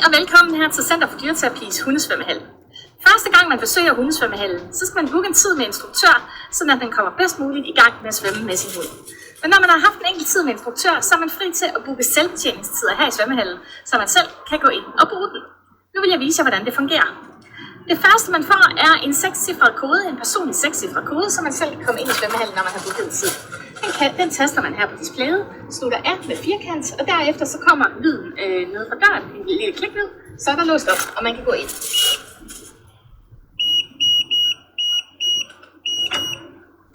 og velkommen her til Center for Dyreterapis hundesvømmehal. Første gang man besøger hundesvømmehallen, så skal man booke en tid med instruktør, så den kommer bedst muligt i gang med at svømme med sin hund. Men når man har haft en enkelt tid med instruktør, så er man fri til at booke selvbetjeningstider her i svømmehallen, så man selv kan gå ind og bruge den. Nu vil jeg vise jer, hvordan det fungerer. Det første man får er en 6-cifret kode, en personlig 6-cifret kode, så man selv kan komme ind i svømmehallen, når man har booket tid. Den taster man her på displayet, slutter af med firkant, og derefter så kommer lyden ned fra døren, en lille kliklyd, så er der låst op, og man kan gå ind.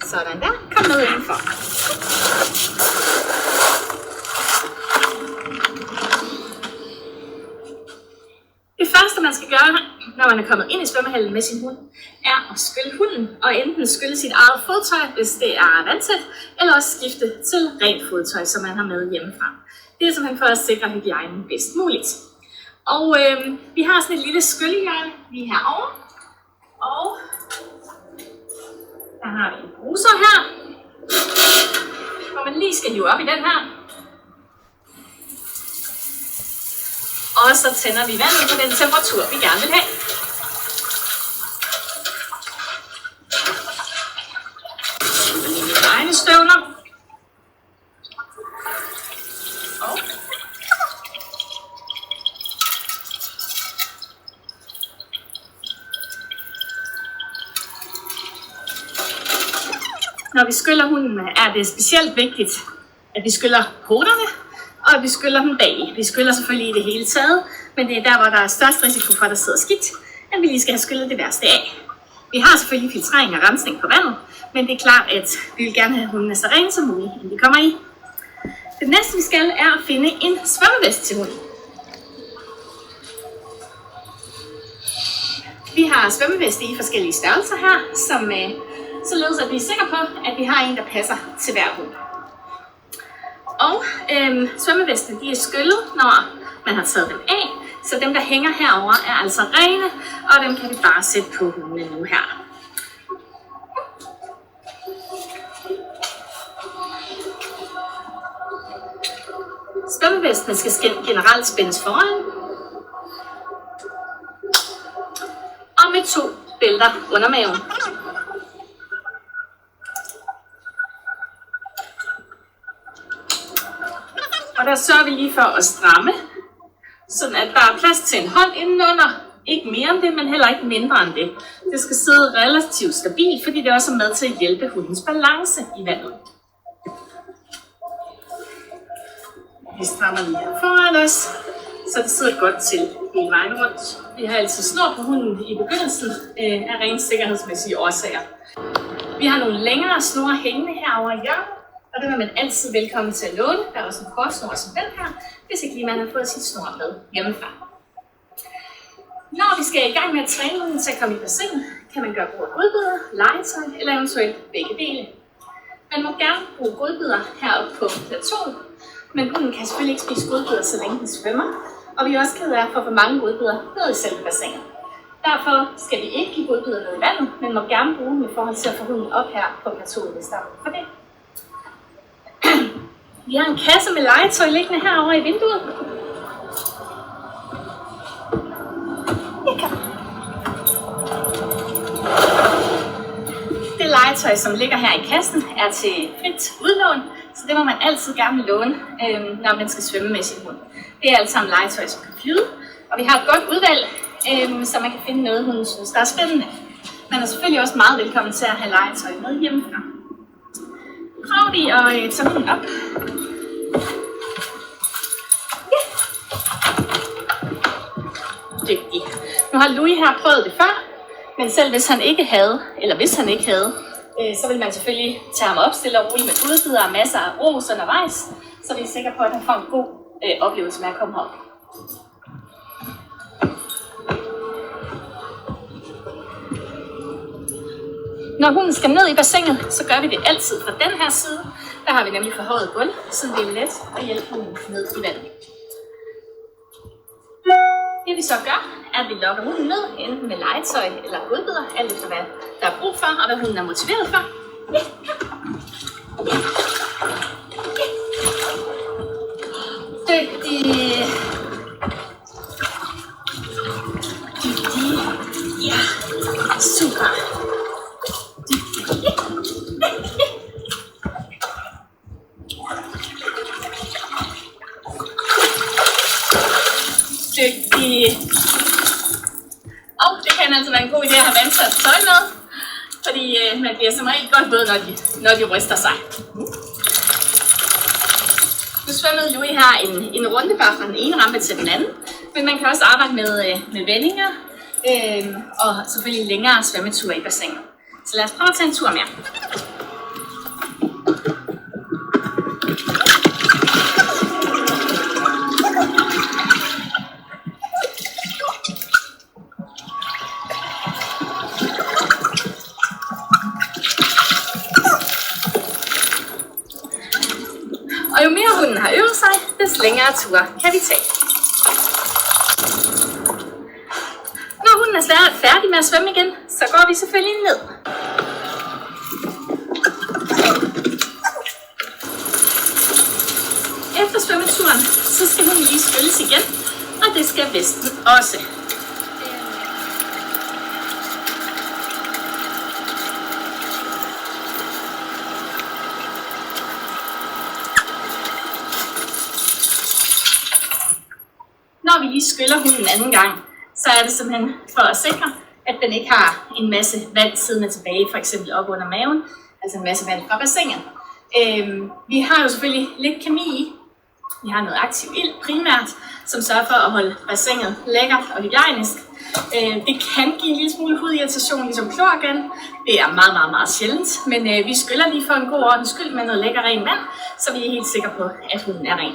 Sådan der, kom med indenfor. Det første man skal gøre, når man er kommet ind i svømmehallen med sin hund, er at skylle hunden, og enten skylle sit eget fodtøj, hvis det er vandtæt, eller også skifte til rent fodtøj, som man har med hjemmefra. Det er simpelthen for at sikre hygiejnen bedst muligt. Og vi har sådan et lille skyllehjørne lige herovre, og der har vi en bruser her, hvor man lige skal hive op i den her. Og så tænder vi vandet på den temperatur, vi gerne vil have. Mine egne støvler. Og når vi skyller hunden, er det specielt vigtigt, at vi skyller poterne, og at vi skyller den bag. Vi skyller selvfølgelig i det hele taget, men det er der, hvor der er størst risiko for, at der sidder skidt, at vi lige skal have skyllet det værste af. Vi har selvfølgelig filtrering og rensning på vandet, men det er klart, at vi vil gerne have hundene så rene som muligt, inden vi kommer i. Det næste, vi skal, er at finde en svømmevest til hunden. Vi har svømmeveste i forskellige størrelser her, således at vi er sikre på, at vi har en, der passer til hver hund. Og svømmevesten, de er skyllet, når man har taget dem af, så dem, der hænger herover er altså rene, og dem kan vi bare sætte på hundene nu her. Svømmevesten skal generelt spændes foran, og med 2 bælter under maven. Og der sørger vi lige for at stramme, sådan at der er plads til en hånd indenunder. Ikke mere end det, men heller ikke mindre end det. Det skal sidde relativt stabilt, fordi det også er med til at hjælpe hundens balance i vandet. Vi strammer lige her foran os, så det sidder godt til hele vejen rundt. Vi har altid snor på hunden i begyndelsen af rent sikkerhedsmæssige årsager. Vi har nogle længere snore hængende herovre i hjørnet. Og det er man altid velkommen til at låne. Der er også en kort snor som den her, hvis ikke lige man har fået sit snor med hjemmefra. Når vi skal i gang med at træne hunden til at komme i bassinet, kan man gøre brug af godbidder, legetøj eller eventuelt begge dele. Man må gerne bruge godbidder heroppe på plateauet, men hunden kan selvfølgelig ikke spise godbidder, så længe den svømmer. Og vi er også ked af at få for mange godbidder ned i selve bassinet. Derfor skal vi ikke give godbidder ned i vandet, men må gerne bruge dem i forhold til at få hunden op her på plateauet, hvis der er for det. Vi har en kasse med legetøj liggende herovre i vinduet. Det legetøj, som ligger her i kassen, er til frit udlån, så det må man altid gerne låne, når man skal svømme med sin hund. Det er alt sammen legetøj, som kan flyde, og vi har et godt udvalg, så man kan finde noget, hunden synes, der er spændende. Man er selvfølgelig også meget velkommen til at have legetøj med hjemmefra. Prøv lige at tage hunden op. Ja. Dygtig. Nu har Louis her prøvet det før, men selv hvis han ikke havde, så vil man selvfølgelig tage ham op, stille og roligt med udbidder og masser af ros undervejs, så vi er sikre på, at han får en god oplevelse med at komme op. Når hunden skal ned i bassinet, så gør vi det altid fra den her side. Der har vi nemlig forhøjet gulv, så det er let at hjælpe hunden ned i vandet. Det vi så gør, er, at vi lokker hunden ned, enten med legetøj eller godbidder, alt efter hvad der er brug for, og hvad hunden er motiveret for. Ja. Ja. Dygtig. dygtig. Og det kan altså være en god idé at have vandtørt tøj med, fordi man bliver som regel godt våd, når de ryster sig. Nu svømmede Louis her en runde bare fra den ene rampe til den anden, men man kan også arbejde med vendinger og selvfølgelig længere svømmeture i bassinet. Så lad os prøve at tage en tur mere. Og jo mere hunden har øvet sig, des længere ture kan vi tage. Når hunden er færdig med at svømme igen, så går vi selvfølgelig ned. Efter svømmeturen, så skal hunden lige skylles igen, og det skal Vesten også. Når vi lige skyller hunden anden gang, så er det simpelthen for at sikre, at den ikke har en masse vand siddende tilbage, for eksempel op under maven, altså en masse vand fra bassinet. Vi har jo selvfølgelig lidt kemi i. Vi har noget aktiv ild primært, som sørger for at holde bassinet lækkert og hygiejnisk. Det kan give en lille smule hudirritation, ligesom klorgan. Det er meget, meget, meget sjældent, men vi skyller lige for en god ordens skyld med noget lækker ren vand, så vi er helt sikre på, at hunden er ren.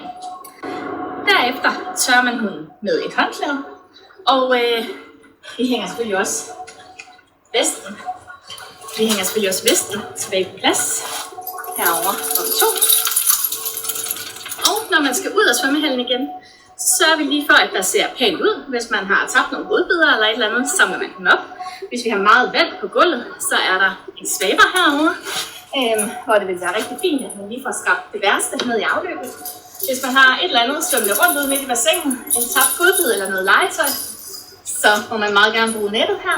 Derefter tørrer man hunden med et håndklæde, og vi hænger selvfølgelig også vesten tilbage på plads herover og 2. Og når man skal ud af svømmehallen igen, så sørger vi lige for, at der ser pænt ud. Hvis man har tabt nogle godbidder eller et eller andet, så samler man den op. Hvis vi har meget vand på gulvet, så er der en svaber herovre, hvor det vil være rigtig fint, at man lige får skrabt det værste ned i afløbet. Hvis man har et eller andet svømmende rundt ude midt i bassinet, en tabt godbid eller noget legetøj, så må man meget gerne bruge nettet her.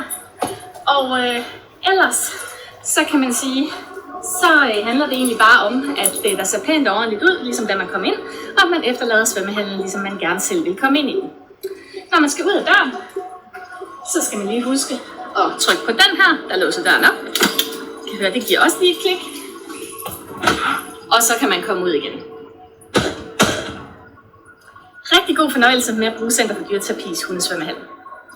Og ellers, så kan man sige, så handler det egentlig bare om, at der ser pænt og ordentligt ud, ligesom da man kom ind, og at man efterlader svømmehallen, ligesom man gerne selv vil komme ind i den. Når man skal ud af døren, så skal man lige huske at trykke på den her, der låser døren op. I kan høre, det giver også lige et klik. Og så kan man komme ud igen. Rigtig god fornøjelse med at bruge Center for Dyreterapis hundesvømmehal.